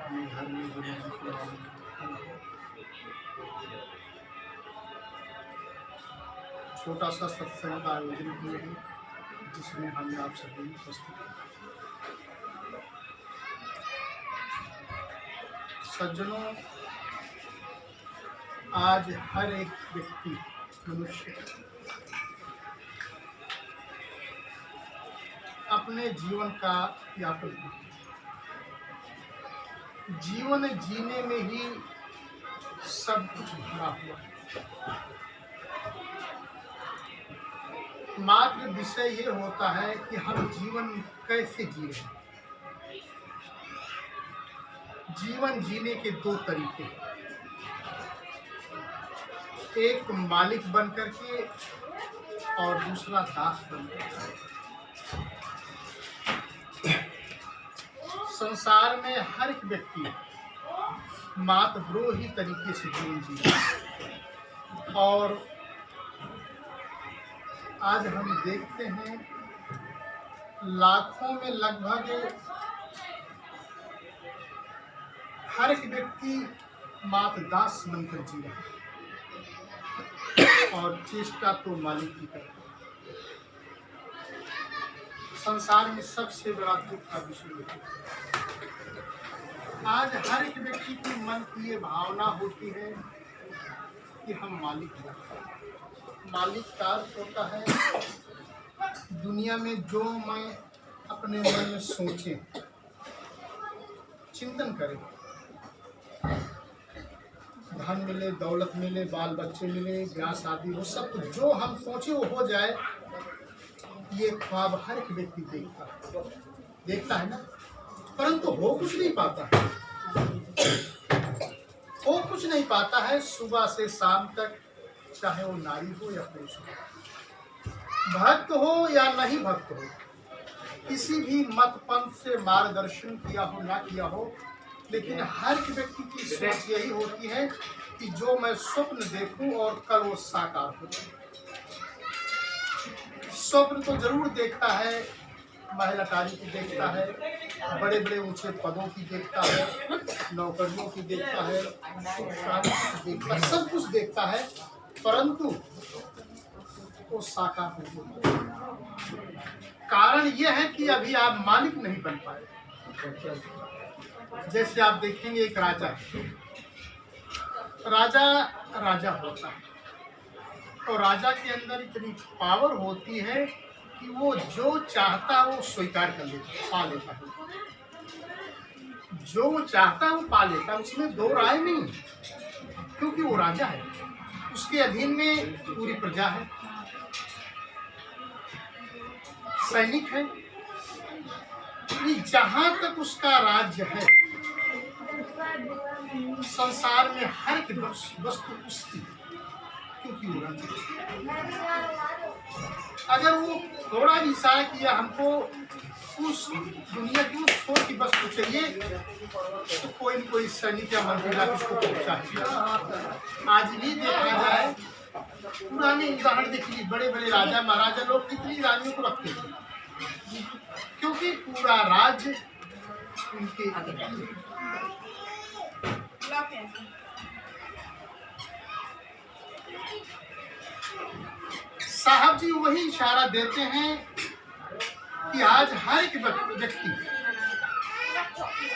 अपने घर में गुरु जी को छोटा सा सत्संग का आयोजन किए हैं, जिसमें हमने आप सभी उपस्थित हैं। सज्जनों, आज हर एक व्यक्ति मनुष्य अपने जीवन का यापन करता है। जीवन जीने में ही सब कुछ भरा हुआ है। मात्र विषय ये होता है कि हम जीवन कैसे जी रहे हैं। जीवन जीने के दो तरीके हैं, एक मालिक बन करके और दूसरा दास बन करके। संसार में हर एक व्यक्ति मात्र दो ही तरीके से जीवन जीता है। और आज हम देखते हैं लाखों में लगभग हर एक व्यक्ति मात्र दास बनकर जी रहा है और चेष्टा तो मालिक की करता है। संसार में सबसे बड़ा दुख का विषय है। आज हर एक व्यक्ति के मन की ये भावना होती है कि हम मालिक हैं। मालिक का अर्थ होता है दुनिया में जो मैं अपने मन में सोचे, चिंतन करें, धन मिले, दौलत मिले, बाल बच्चे मिले, ब्याह शादी हो, सब कुछ जो हम सोचे वो हो जाए, ये ख्वाब हर एक व्यक्ति देखता है ना, परंतु हो कुछ नहीं पाता है। हो कुछ नहीं पाता है सुबह से शाम तक, चाहे वो नारी हो या पुरुष हो, भक्त हो या नहीं भक्त हो, किसी भी मत पंथ से मार्गदर्शन किया हो ना किया हो, लेकिन हर व्यक्ति की सोच यही होती है कि जो मैं स्वप्न देखूं और कल वो साकार हो जाए। स्वप्न तो जरूर देखता है, महल अटारी की देखता है, बड़े बड़े ऊंचे पदों की देखता है, नौकरियों की देखता है, सुख शांति की देखता है, सब कुछ देखता है, परंतु वो साकार नहीं होता। कारण यह है कि अभी आप मालिक नहीं बन पाए। जैसे आप देखेंगे एक राजा राजा होता है और राजा के अंदर इतनी पावर होती है कि वो जो चाहता है वो स्वीकार कर लेता है, पा लेता है। जो वो चाहता है वो पा लेता है, उसमें दो राय नहीं, क्योंकि वो राजा है, उसके अधीन में पूरी प्रजा है, सैनिक है। जहां तक उसका राज्य है, संसार में हर एक वस्तु उसकी, क्योंकि वो राजा। अगर वो थोड़ा भी इशारा किया हमको उस दुनिया की उस छोर की वस्तु चाहिए, तो कोई न कोई सैनिक या मंत्री लाके उसको पहुंचा। आज भी देखा जाए, पुराने उदाहरण देखिए, बड़े बड़े राजा महाराजा लोग कितनी रानियों को रखते थे, क्योंकि पूरा राज्य उनके साहब जी वही इशारा देते हैं कि आज हर एक व्यक्ति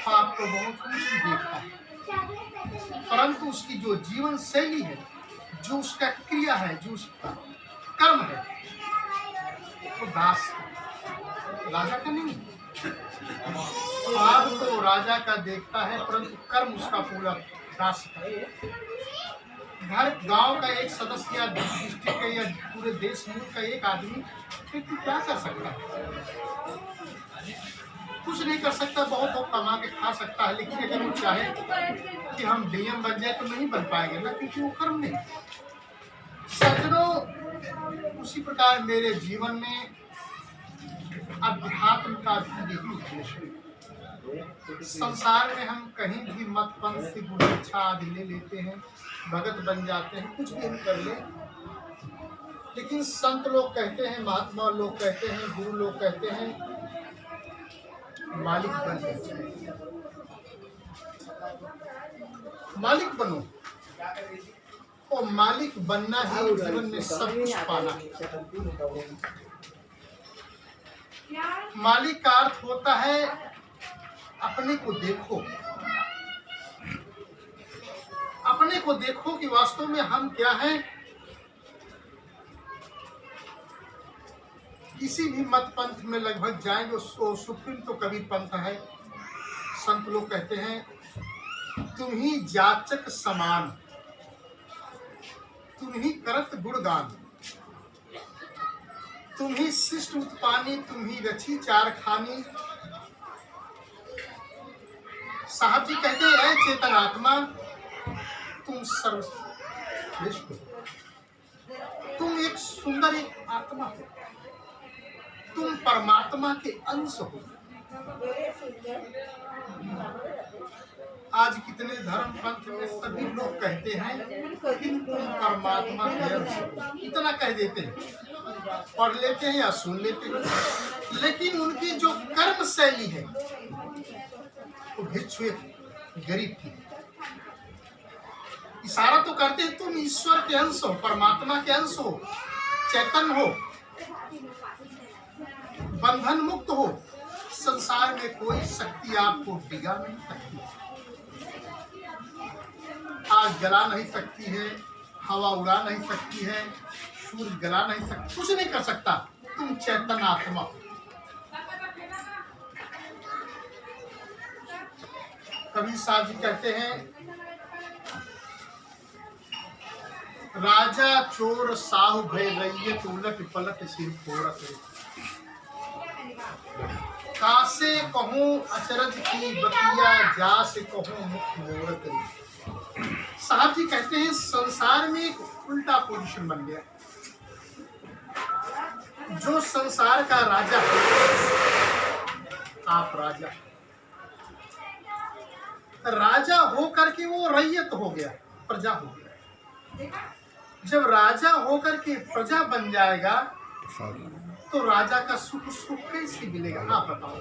आपको बहुत कुछ देखता है, परंतु उसकी जो जीवन शैली है, जो उसका क्रिया है, जो उसका कर्म है, वो दास राजा का नहीं। ख्वाब तो राजा का देखता है, परंतु कर्म उसका पूरा दास का है। घर गांव का एक सदस्य या डिस्ट्रिक्ट का या पूरे देश मुल्क का एक आदमी क्या कर सकता है? कुछ नहीं कर सकता, बहुत लोग कमा के खा सकता है, लेकिन अगर वो चाहे कि हम डीएम बन जाए तो नहीं बन पाएंगे ना, क्योंकि वो कर्म नहीं। सज्जनों, उसी प्रकार मेरे जीवन में अध्यात्म का भी यही उद्देश्य है। संसार में हम कहीं भी मत पंथ से गुरु इच्छा आदि ले लेते हैं, भगत बन जाते हैं, कुछ भी हम कर ले, लेकिन संत लोग कहते हैं, महात्मा लोग कहते हैं, गुरु लोग कहते हैं मालिक बन जाए, मालिक बनो। और मालिक बनना ही जीवन में सब कुछ पाना है। मालिक का अर्थ होता है अपने को देखो, अपने को देखो कि वास्तव में हम क्या हैं। किसी भी मत पंथ में लगभग जाएंगे, उसको सुप्रीम तो कबीर पंथ है। संत लोग कहते हैं तुम ही जाचक समान, तुम ही करत गुणगान, तुम ही शिष्ट उत्पानी, तुम ही रची चार खानी। साहब जी कहते हैं चेतन आत्मा तुम सर्वश्रेष्ठ हो, तुम एक सुंदर एक आत्मा हो, तुम परमात्मा के अंश हो। आज कितने धर्म पंथ में सभी लोग कहते हैं कि तुम परमात्मा के अंश हो, इतना कह देते हैं, पढ़ लेते हैं या सुन लेते हैं, लेकिन उनकी जो कर्म शैली है वो भिक्षु गरीब की। इशारा तो करते हैं तुम ईश्वर के अंश हो, परमात्मा के अंश हो, चैतन्य हो, बंधन मुक्त हो। संसार में कोई शक्ति आपको डिगा नहीं सकती, आग जला नहीं सकती है, हवा उड़ा नहीं सकती है, सूर्य जला नहीं सकता, कुछ नहीं कर सकता। तुम चैतन्य आत्मा हो। कबीर साहब जी कहते हैं राजा चोर साहु भय रैयत उलट पलट सिर फोड़त, कासे कहूँ अचरज की बतिया, जा से कहूँ मुख मोड़त। साहब जी कहते हैं संसार में एक उल्टा पोजीशन बन गया। जो संसार का राजा है, आप राजा, राजा हो करके वो रैयत हो गया, प्रजा हो गया। जब राजा होकर के प्रजा बन जाएगा तो राजा का सुख सुख कैसे मिलेगा? आप बताओ।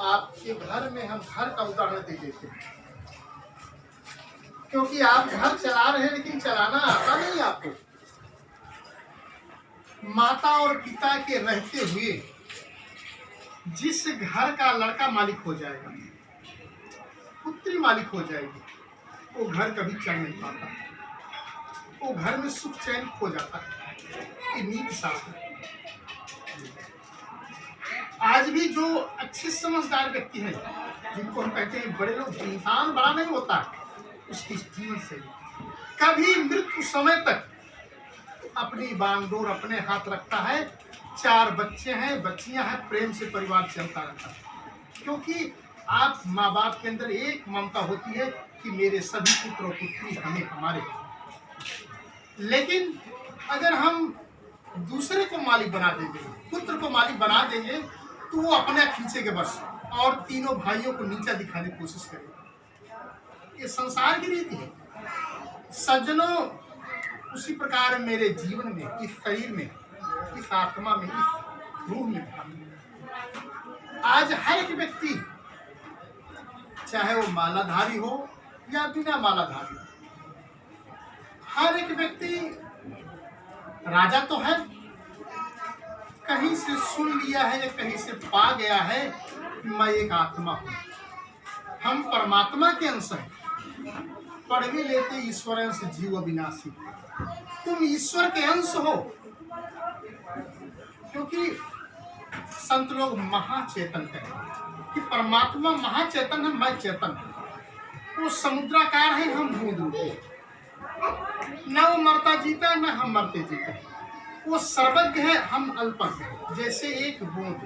आपके घर में हम घर का उदाहरण दे देते हैं, क्योंकि आप घर चला रहे हैं लेकिन चलाना आता नहीं आपको। माता और पिता के रहते हुए जिस घर का लड़का मालिक हो जाएगा, पुत्री मालिक हो जाएगी, वो घर कभी चल नहीं पाता, वो घर में सुख चैन खो जाता है। ये नीति शास्त्र है। आज भी जो अच्छे समझदार व्यक्ति हैं, जिनको हम कहते हैं बड़े लोग, इंसान बड़ा नहीं होता, उसकी जीवन शैली कभी मृत्यु समय तक अपनी बागडोर अपने हाथ रखता है। 4 बच्चे हैं, बच्चियां हैं, प्रेम से परिवार चलता रहता है। क्योंकि आप माँ बाप के अंदर एक ममता होती है कि मेरे सभी पुत्र और पुत्री हमें हमारे। लेकिन अगर हम दूसरे को मालिक बना देंगे, पुत्र को मालिक बना देंगे, तो वो अपने खींचेंगे बस, और तीनों भाइयों को नीचा दिखाने की कोशिश करेंगे। ये संसार की रीति है। सज्जनों, उसी प्रकार मेरे जीवन में, इस शरीर में, इस आत्मा में, इस रूह में आज हर एक व्यक्ति, चाहे वो मालाधारी हो या बिना मालाधारी हो, हर एक व्यक्ति राजा तो है, कहीं से सुन लिया है या कहीं से पा गया है कि मैं एक आत्मा हूं, हम परमात्मा के अंश हैं। पढ़ भी लेते ईश्वर अंश जीव अविनाशी, तुम ईश्वर के अंश हो। क्योंकि संत लोग महाचेतन कहते कि परमात्मा महाचेतन है, मैं चेतन हूं। वो समुद्राकार है, हम बूंद रूप, न वो मरता जीता न हम मरते जीते। वो सर्वज्ञ है, हम अल्पज्ञ हैं। जैसे एक बूंद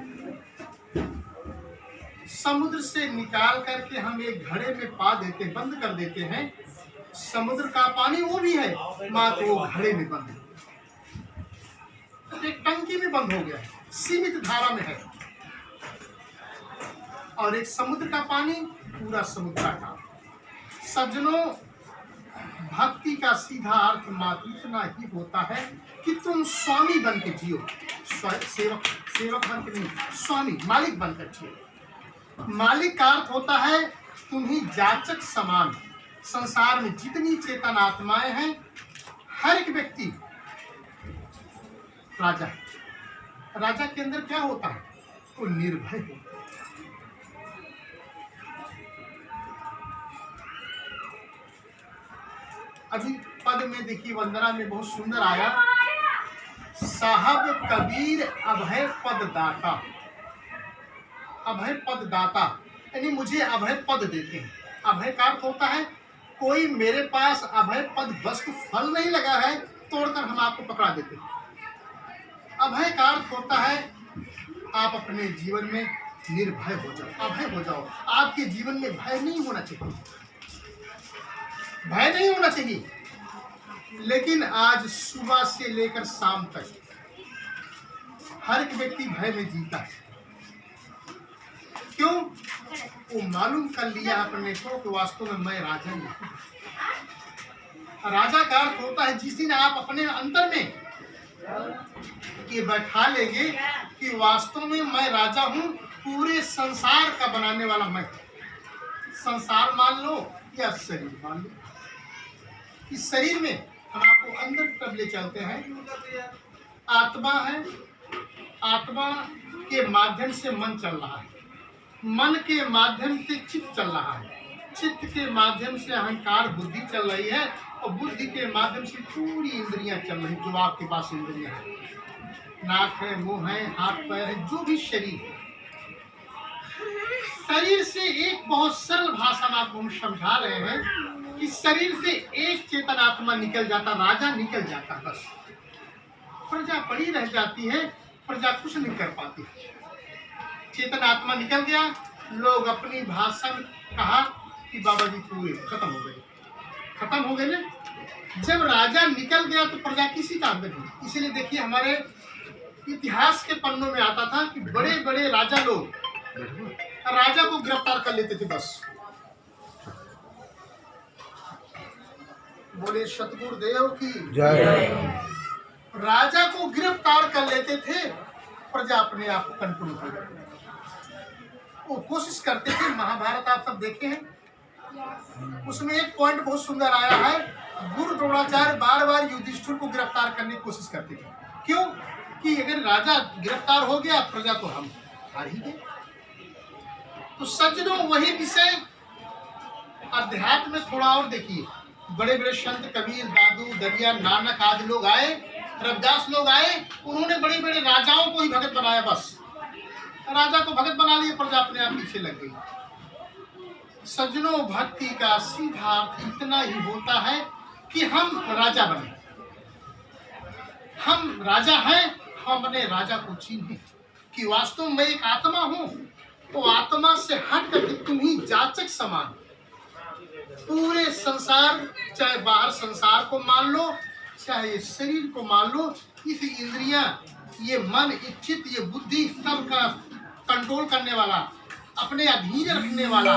समुद्र से निकाल करके हम एक घड़े में पा देते, बंद कर देते हैं, समुद्र का पानी वो भी है, मात्र वो घड़े में बंद है, एक टंकी में बंद हो गया, सीमित धारा में है। और एक समुद्र का पानी पूरा समुद्राकार। सज्जनों, भक्ति का सीधा अर्थ मात्र इतना ही होता है कि तुम स्वामी बन के जियो, सेवक सेवक बन के नहीं, स्वामी मालिक बनकर जिए। मालिक का अर्थ होता है तुम्ही जाचक समान। संसार में जितनी चेतन आत्माएं हैं, हर एक व्यक्ति राजा है। राजा के अंदर क्या होता है? वो निर्भय होता है। अभी पद में देखिए, वंदना में बहुत सुंदर आया, साहब कबीर अभय पद दाता। अभय पद दाता यानी मुझे अभय पद देते हैं। अभय का अर्थ होता है कोई मेरे पास अभय पद वस्तु फल नहीं लगा है, तोड़कर हम आपको पकड़ा देते हैं। अभय का अर्थ होता है आप अपने जीवन में निर्भय हो जाओ, अभय हो जाओ। आपके जीवन में भय नहीं होना चाहिए, भय नहीं होना चाहिए। लेकिन आज सुबह से लेकर शाम तक हर एक व्यक्ति भय में जीता है। क्यों? वो मालूम कर लिया अपने को कि वास्तव में मैं राजा नहीं हूं। राजा का अर्थ होता है जिस दिन आप अपने अंतर में ये बैठा लेंगे कि वास्तव में मैं राजा हूं, पूरे संसार का बनाने वाला मैं। संसार मान लो या शरीर मान लो। इस शरीर में हम आपको अंदर तब ले चलते हैं। आत्मा है, आत्मा के माध्यम से मन चल रहा है, मन के माध्यम से चित्त चल रहा है, चित्त के माध्यम से अहंकार बुद्धि चल रही है, और बुद्धि के माध्यम से पूरी इंद्रियां चल रही। जो आपके पास इंद्रियां हैं, नाक है, मुंह है, हाथ पैर है, जो भी शरीर है। शरीर से एक बहुत सरल भाषा में आपको हम समझा रहे हैं कि शरीर से एक चेतन आत्मा निकल जाता, राजा निकल जाता, बस प्रजा पड़ी रह जाती है, प्रजा कुछ नहीं कर पाती। चेतन आत्मा निकल गया, लोग अपनी भाषा में कहा कि बाबा जी पूरे खत्म हो गए, खत्म हो गए ना। जब राजा निकल गया तो प्रजा किसी काम में नहीं। इसीलिए देखिए हमारे इतिहास के पन्नों में आता था कि बड़े बड़े राजा लोग राजा को गिरफ्तार कर लेते थे, बस। बोले सतगुरुदेव की जय। राजा को गिरफ्तार कर लेते थे, प्रजा अपने आप को कंट्रोल कर लेती। वो कोशिश करते थे। महाभारत आप सब देखे हैं, उसमें एक पॉइंट बहुत सुंदर आया है। गुरु द्रोणाचार्य बार बार युधिष्ठिर को गिरफ्तार करने की कोशिश करते थे। क्यों? कि अगर राजा गिरफ्तार हो गया, प्रजा तो हम हार ही गए। तो सज्जनों, वही विषय अध्यात्म में थोड़ा और देखिए। बड़े बड़े संत कबीर, दादू, दरिया, नानक आदि लोग आए, रविदास लोग आए, उन्होंने बड़े बड़े राजाओं को ही भगत बनाया। बस राजा को भगत बना लिए, प्रजा अपने आप पीछे लग गई। सज्जनों, भक्ति का सीधा अर्थ इतना ही होता है कि हम राजा बने। हम राजा हैं, हम अपने राजा को चिन्हें कि वास्तव में एक आत्मा हूं। तो आत्मा से हट कर तुम ही जाचक समान। पूरे संसार, चाहे बाहर संसार को मान लो, चाहे शरीर को मान लो, इस इंद्रियां, ये मन, ये चित्त, ये बुद्धि, सबका कंट्रोल करने वाला, अपने अधीन रखने वाला